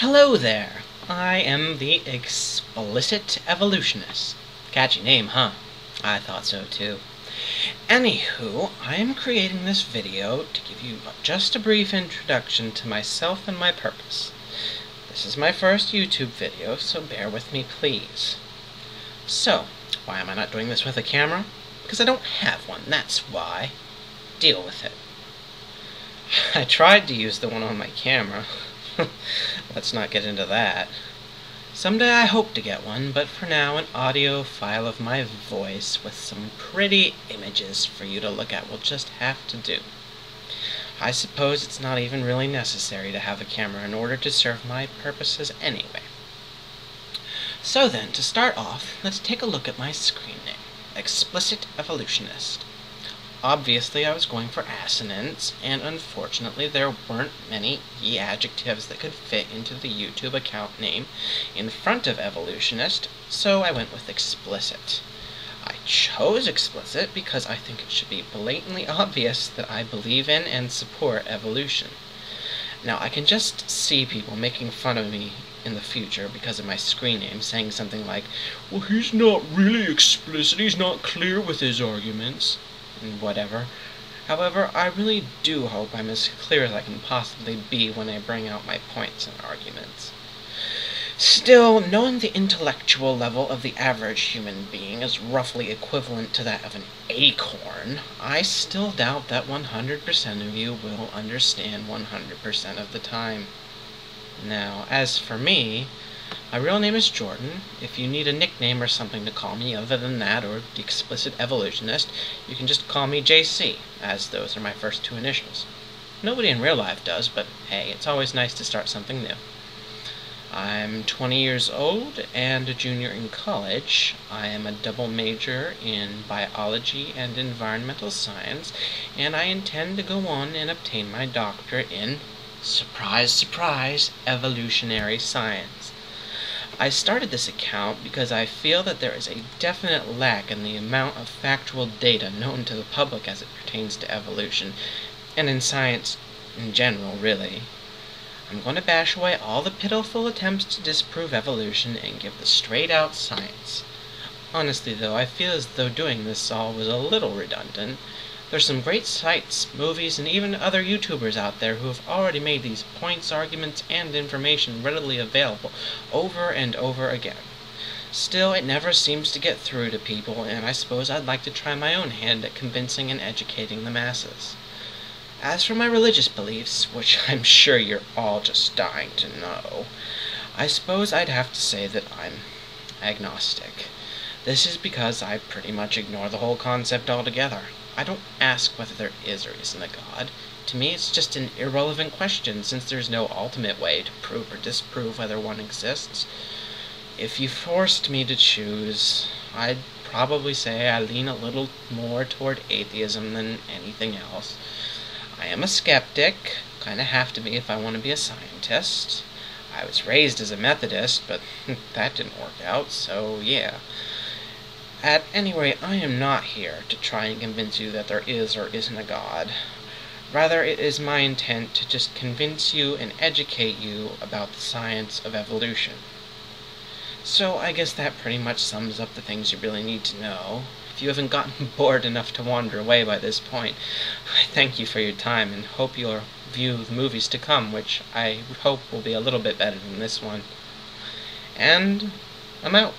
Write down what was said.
Hello there! I am the Explicit Evolutionist. Catchy name, huh? I thought so too. Anywho, I am creating this video to give you just a brief introduction to myself and my purpose. This is my first YouTube video, so bear with me please. So, why am I not doing this with a camera? Because I don't have one, that's why. Deal with it. I tried to use the one on my camera. Let's not get into that. Someday I hope to get one, but for now an audio file of my voice with some pretty images for you to look at will just have to do. I suppose it's not even really necessary to have a camera in order to serve my purposes anyway. So then, to start off, let's take a look at my screen name, Explicit Evolutionist. Obviously, I was going for assonance, and unfortunately there weren't many adjectives that could fit into the YouTube account name in front of evolutionist, so I went with explicit. I chose explicit because I think it should be blatantly obvious that I believe in and support evolution. Now, I can just see people making fun of me in the future because of my screen name, saying something like, "Well, he's not really explicit, he's not clear with his arguments," and whatever. However, I really do hope I'm as clear as I can possibly be when I bring out my points and arguments. Still, knowing the intellectual level of the average human being is roughly equivalent to that of an acorn, I still doubt that 100% of you will understand 100% of the time. Now, as for me, my real name is Jordan. If you need a nickname or something to call me other than that, or the Explicit Evolutionist, you can just call me JC, as those are my first two initials. Nobody in real life does, but hey, it's always nice to start something new. I'm 20 years old and a junior in college. I am a double major in biology and environmental science, and I intend to go on and obtain my doctorate in, surprise, surprise, evolutionary science. I started this account because I feel that there is a definite lack in the amount of factual data known to the public as it pertains to evolution, and in science in general, really. I'm going to bash away all the pitiful attempts to disprove evolution and give the straight-out science. Honestly, though, I feel as though doing this all was a little redundant. There's some great sites, movies, and even other YouTubers out there who have already made these points, arguments, and information readily available over and over again. Still, it never seems to get through to people, and I suppose I'd like to try my own hand at convincing and educating the masses. As for my religious beliefs, which I'm sure you're all just dying to know, I suppose I'd have to say that I'm agnostic. This is because I pretty much ignore the whole concept altogether. I don't ask whether there is or isn't a God. To me, it's just an irrelevant question, since there's no ultimate way to prove or disprove whether one exists. If you forced me to choose, I'd probably say I lean a little more toward atheism than anything else. I am a skeptic, kinda have to be if I want to be a scientist. I was raised as a Methodist, but that didn't work out, so yeah. At any rate, I am not here to try and convince you that there is or isn't a God. Rather, it is my intent to just convince you and educate you about the science of evolution. So I guess that pretty much sums up the things you really need to know. If you haven't gotten bored enough to wander away by this point, I thank you for your time and hope you'll view the movies to come, which I hope will be a little bit better than this one. And I'm out.